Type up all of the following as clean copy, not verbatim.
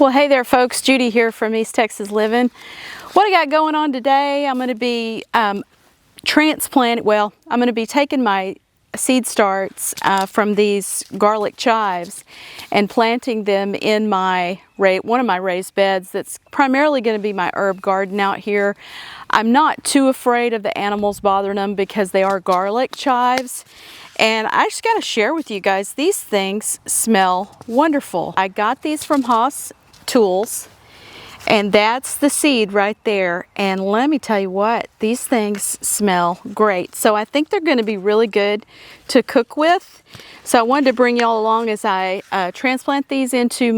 Well, hey there folks, Judy here from East Texas Living. What I got going on today, I'm going to be I'm going to be taking my seed starts from these garlic chives and planting them in one of my raised beds that's primarily going to be my herb garden out here. I'm not too afraid of the animals bothering them because they are garlic chives. And I just got to share with you guys, these things smell wonderful. I got these from Haas Tools, and that's the seed right there. And let me tell you what, these things smell great. So I think they're going to be really good to cook with. So I wanted to bring y'all along as I transplant these into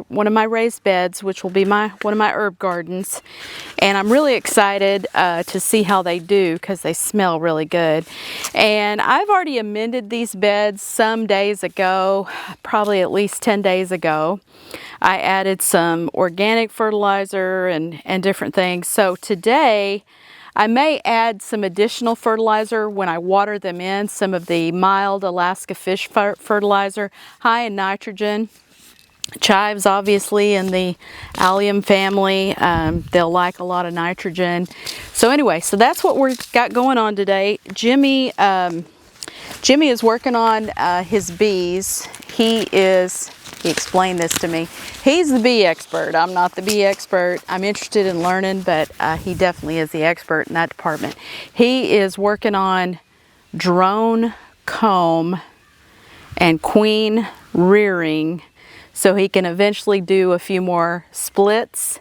one of my raised beds, which will be one of my herb gardens. And I'm really excited to see how they do because they smell really good. And I've already amended these beds some days ago, probably at least 10 days ago. I added some organic fertilizer and different things. So today I may add some additional fertilizer when I water them in, some of the mild Alaska fish fertilizer, high in nitrogen. Chives, obviously, in the allium family, they'll like a lot of nitrogen. So anyway, so that's what we've got going on today. Jimmy is working on his bees. He explained this to me. He's the bee expert. I'm not the bee expert. I'm interested in learning, but he definitely is the expert in that department. He is working on drone comb and queen rearing so he can eventually do a few more splits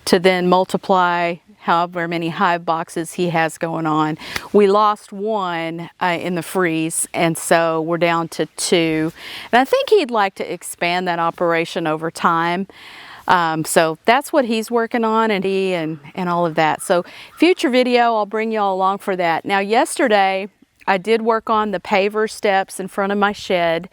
to then multiply however many hive boxes he has going on. We lost one in the freeze, and so we're down to 2. And I think he'd like to expand that operation over time. So that's what he's working on, and all of that. So future video, I'll bring y'all along for that. Now yesterday, I did work on the paver steps in front of my shed.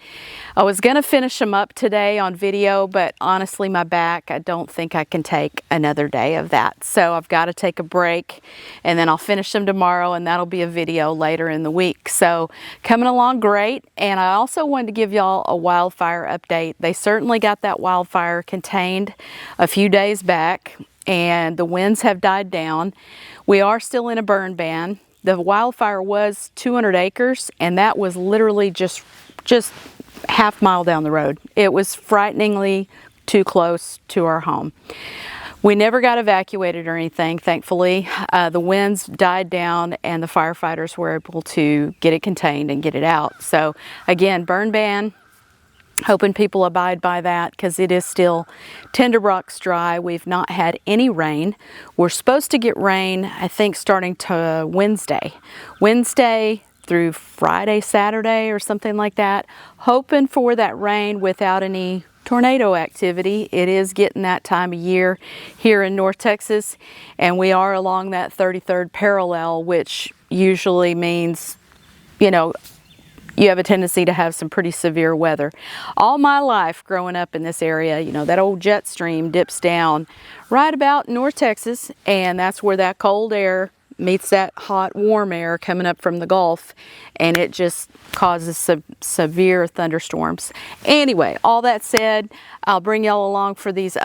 I was going to finish them up today on video, but honestly, my back, I don't think I can take another day of that. So I've got to take a break, and then I'll finish them tomorrow, and that'll be a video later in the week. So coming along great. And I also wanted to give y'all a wildfire update. They certainly got that wildfire contained a few days back, and the winds have died down. We are still in a burn ban. The wildfire was 200 acres, and that was literally just half mile down the road. It was frighteningly too close to our home. We never got evacuated or anything, thankfully. The winds died down, and the firefighters were able to get it contained and get it out. So again, burn ban. Hoping people abide by that because it is still tender rocks dry. We've not had any rain. We're supposed to get rain, I think, starting to Wednesday through Friday, Saturday, or something like that. Hoping for that rain without any tornado activity. It is getting that time of year here in North Texas, and we are along that 33rd parallel, which usually means, you know, you have a tendency to have some pretty severe weather. All my life growing up in this area, you know, that old jet stream dips down right about North Texas, and that's where that cold air meets that hot, warm air coming up from the Gulf, and it just causes some severe thunderstorms. Anyway, all that said, I'll bring y'all along for these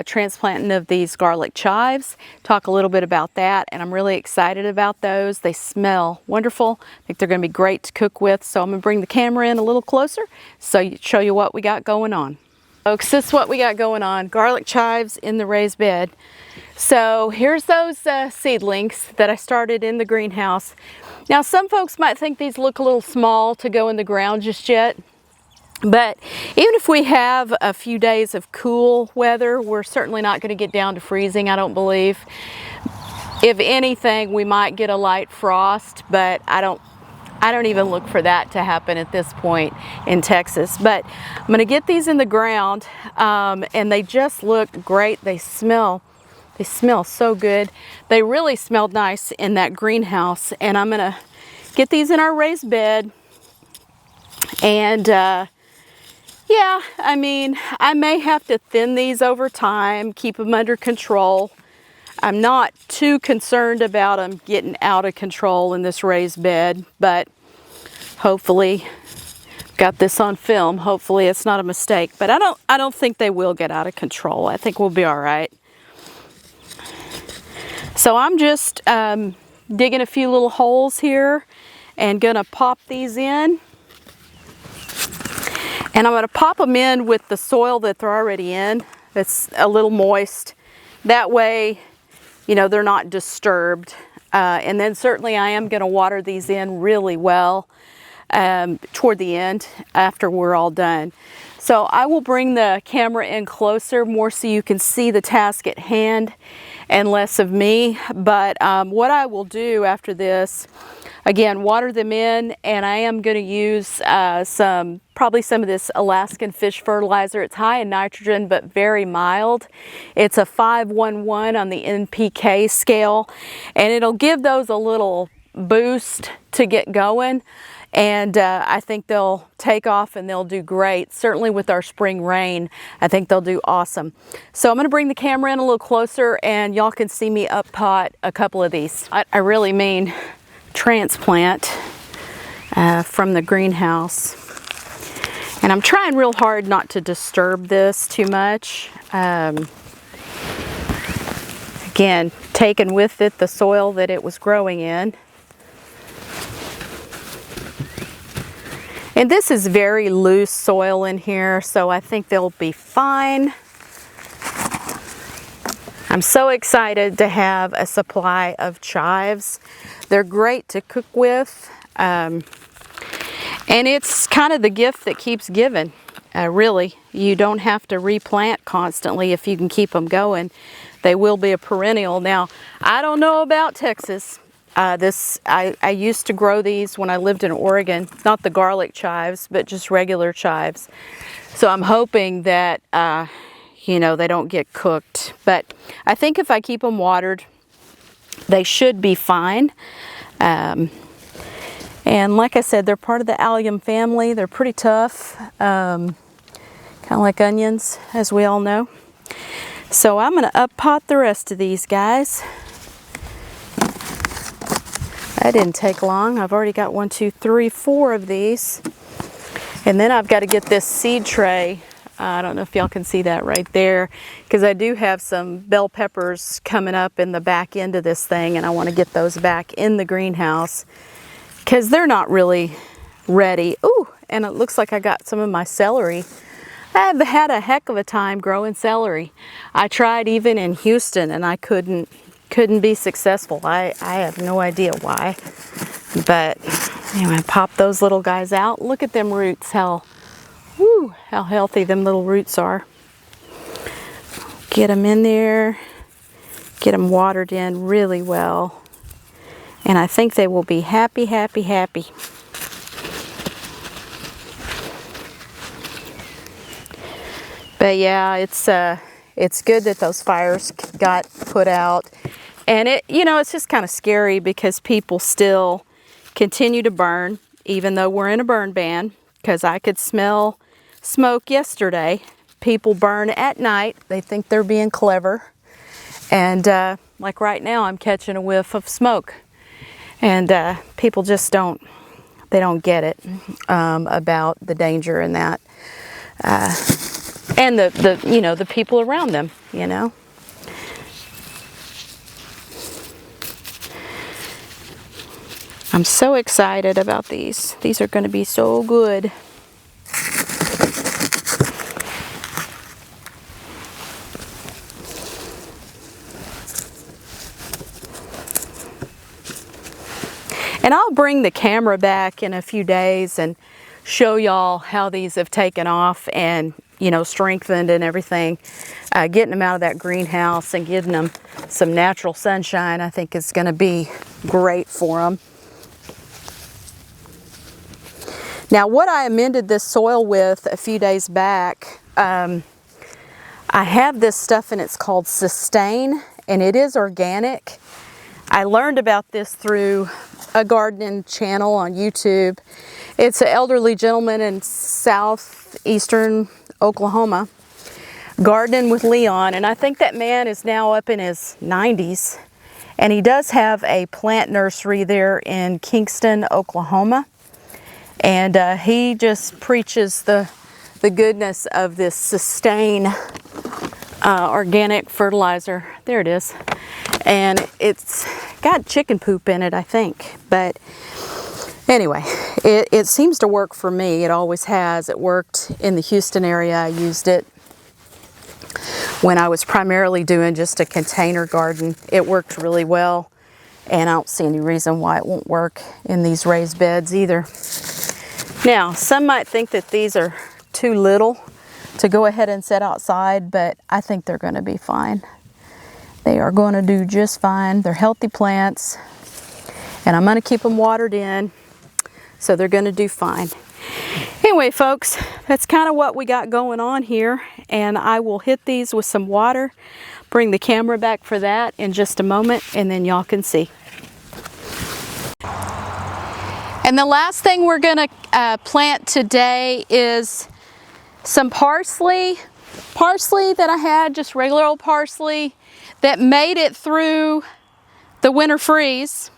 transplanting of these garlic chives, talk a little bit about that, and I'm really excited about those. They smell wonderful. I think they're going to be great to cook with, so I'm going to bring the camera in a little closer so show you what we got going on. Folks, this is what we got going on. Garlic chives in the raised bed. So here's those seedlings that I started in the greenhouse. Now some folks might think these look a little small to go in the ground just yet, but even if we have a few days of cool weather, we're certainly not going to get down to freezing, I don't believe. If anything, we might get a light frost, but I don't even look for that to happen at this point in Texas. But I'm going to get these in the ground, and they just look great. They smell so good. They really smelled nice in that greenhouse, and I'm going to get these in our raised bed. And yeah, I mean, I may have to thin these over time, keep them under control. I'm not too concerned about them getting out of control in this raised bed, but hopefully got this on film. Hopefully it's not a mistake, but I don't think they will get out of control. I think we'll be all right. So I'm just digging a few little holes here and gonna pop these in. And I'm gonna pop them in with the soil that they're already in. That's a little moist. That way, you know, they're not disturbed. And then certainly I am gonna water these in really well toward the end after we're all done. So I will bring the camera in closer, more so you can see the task at hand and less of me. But what I will do after this, again, water them in, and I am going to use probably some of this Alaskan fish fertilizer. It's high in nitrogen, but very mild. It's a 511 on the NPK scale, and it'll give those a little boost to get going. And I think they'll take off and they'll do great. Certainly with our spring rain, I think they'll do awesome. So I'm gonna bring the camera in a little closer and y'all can see me up pot a couple of these. I really mean transplant from the greenhouse. And I'm trying real hard not to disturb this too much. Again, taking with it the soil that it was growing in. And this is very loose soil in here, so I think they'll be fine. I'm so excited to have a supply of chives. They're great to cook with. And it's kind of the gift that keeps giving, really. You don't have to replant constantly if you can keep them going. They will be a perennial. Now, I don't know about Texas. I used to grow these when I lived in Oregon, not the garlic chives, but just regular chives. So I'm hoping that, you know, they don't get cooked. But I think if I keep them watered, they should be fine. And like I said, they're part of the allium family. They're pretty tough, kind of like onions, as we all know. So I'm going to up pot the rest of these guys. That didn't take long. I've already got 1, 2, 3, 4 of these. And then I've got to get this seed tray. I don't know if y'all can see that right there, because I do have some bell peppers coming up in the back end of this thing, and I want to get those back in the greenhouse because they're not really ready. Ooh, and it looks like I got some of my celery. I've had a heck of a time growing celery. I tried even in Houston and I couldn't be successful. I have no idea why. But anyway, pop those little guys out. Look at them roots, how healthy them little roots are. Get them in there, get them watered in really well. And I think they will be happy, happy, happy. But yeah, it's good that those fires got put out. And it, you know, it's just kind of scary because people still continue to burn, even though we're in a burn ban, because I could smell smoke yesterday. People burn at night. They think they're being clever. And like right now, I'm catching a whiff of smoke. And people just don't get it about the danger in that. And you know, the people around them, you know. I'm so excited about these. These are going to be so good. And I'll bring the camera back in a few days and show y'all how these have taken off and, you know, strengthened and everything. Getting them out of that greenhouse and giving them some natural sunshine, I think is going to be great for them. Now, what I amended this soil with a few days back, I have this stuff and it's called Sustain, and it is organic. I learned about this through a gardening channel on YouTube. It's an elderly gentleman in southeastern Oklahoma, gardening with Leon, and I think that man is now up in his 90s, and he does have a plant nursery there in Kingston, Oklahoma. And he just preaches the goodness of this Sustain organic fertilizer. There it is. And it's got chicken poop in it, I think. But anyway, it seems to work for me. It always has. It worked in the Houston area. I used it when I was primarily doing just a container garden. It worked really well, and I don't see any reason why it won't work in these raised beds either. Now, some might think that these are too little to go ahead and set outside, but I think they're going to be fine. They are going to do just fine. They're healthy plants, and I'm going to keep them watered in, so they're going to do fine. Anyway, folks, that's kind of what we got going on here, and I will hit these with some water, bring the camera back for that in just a moment, and then y'all can see. And the last thing we're going to plant today is some parsley. Parsley that I had, just regular old parsley, that made it through the winter freeze.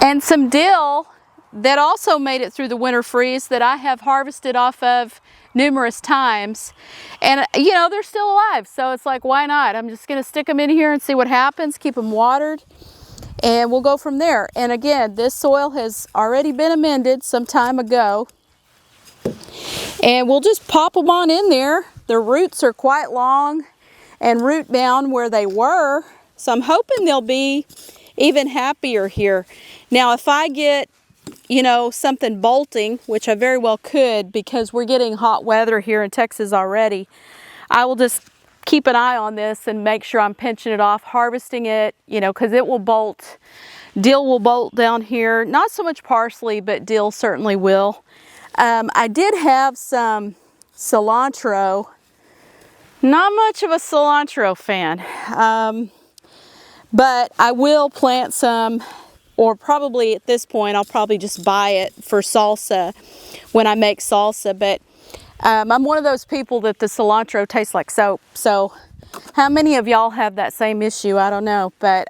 And some dill that also made it through the winter freeze that I have harvested off of numerous times. And you know, they're still alive, so it's like, why not? I'm just gonna stick them in here and see what happens, keep them watered, and we'll go from there. And again, this soil has already been amended some time ago. And we'll just pop them on in there. The roots are quite long and root bound where they were, so I'm hoping they'll be even happier here. Now, if I get, you know, something bolting, which I very well could because we're getting hot weather here in Texas already, I will just keep an eye on this and make sure I'm pinching it off, harvesting it, you know, because it will bolt. Dill will bolt down here. Not so much parsley, but dill certainly will. I did have some cilantro. Not much of a cilantro fan, but I will plant some, or probably at this point I'll probably just buy it for salsa when I make salsa. But I'm one of those people that the cilantro tastes like soap. So how many of y'all have that same issue? I don't know, but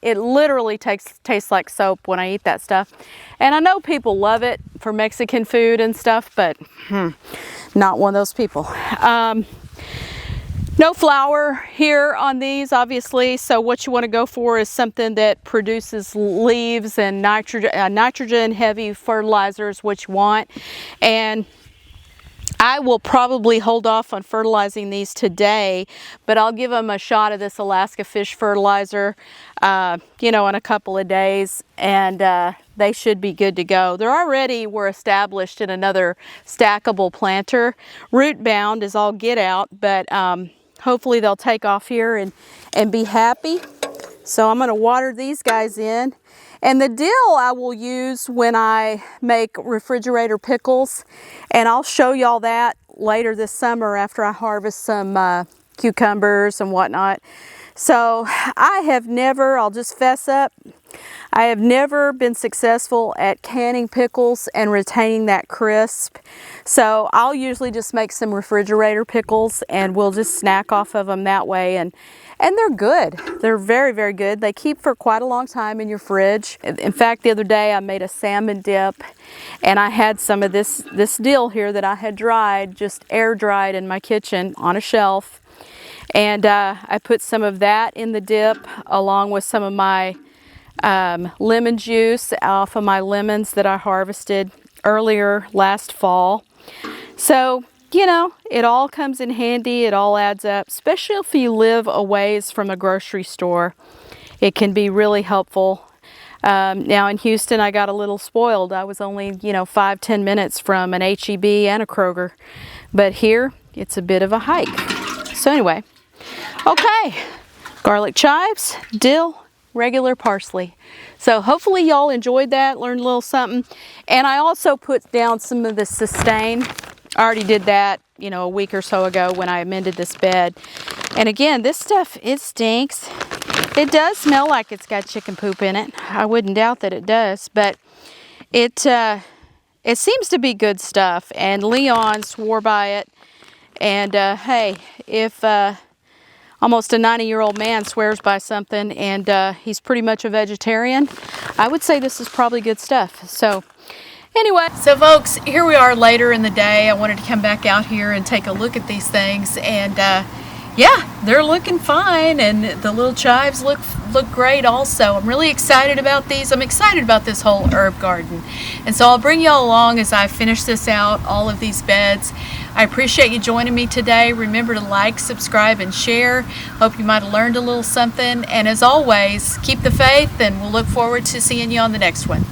it literally tastes like soap when I eat that stuff. And I know people love it for Mexican food and stuff, but not one of those people. No flower here on these, obviously, so what you want to go for is something that produces leaves and nitrogen heavy fertilizers, which you want. And I will probably hold off on fertilizing these today, but I'll give them a shot of this Alaska fish fertilizer, you know, in a couple of days, and they should be good to go. They're already were established in another stackable planter. Root bound is all get out, but hopefully they'll take off here and be happy. So I'm going to water these guys in. And the dill I will use when I make refrigerator pickles, and I'll show y'all that later this summer after I harvest some cucumbers and whatnot. So I have never, I'll just fess up, I have never been successful at canning pickles and retaining that crisp. So I'll usually just make some refrigerator pickles and we'll just snack off of them that way. And they're good. They're very, very good. They keep for quite a long time in your fridge. In fact, the other day I made a salmon dip, and I had some of this dill here that I had dried, just air dried in my kitchen on a shelf. And I put some of that in the dip along with some of my lemon juice off of my lemons that I harvested earlier last fall. So, you know, it all comes in handy, it all adds up, especially if you live a ways from a grocery store. It can be really helpful. Now in Houston, I got a little spoiled. I was only, you know, 5-10 minutes from an H-E-B and a Kroger. But here, it's a bit of a hike. So anyway, okay, garlic chives, dill, regular parsley. So hopefully y'all enjoyed that, learned a little something. And I also put down some of the Sustain. I already did that, you know, a week or so ago when I amended this bed. And again, this stuff, it stinks. It does smell like it's got chicken poop in it. I wouldn't doubt that it does, but it seems to be good stuff. And Leon swore by it. And hey, if almost a 90-year-old man swears by something, and he's pretty much a vegetarian. I would say this is probably good stuff. So anyway, so folks, here we are later in the day. I wanted to come back out here and take a look at these things, and yeah, they're looking fine, and the little chives look great also. I'm really excited about these. I'm excited about this whole herb garden, and so I'll bring y'all along as I finish this out, all of these beds. I appreciate you joining me today. Remember to like, subscribe, and share. Hope you might have learned a little something, and as always, keep the faith, and we'll look forward to seeing you on the next one.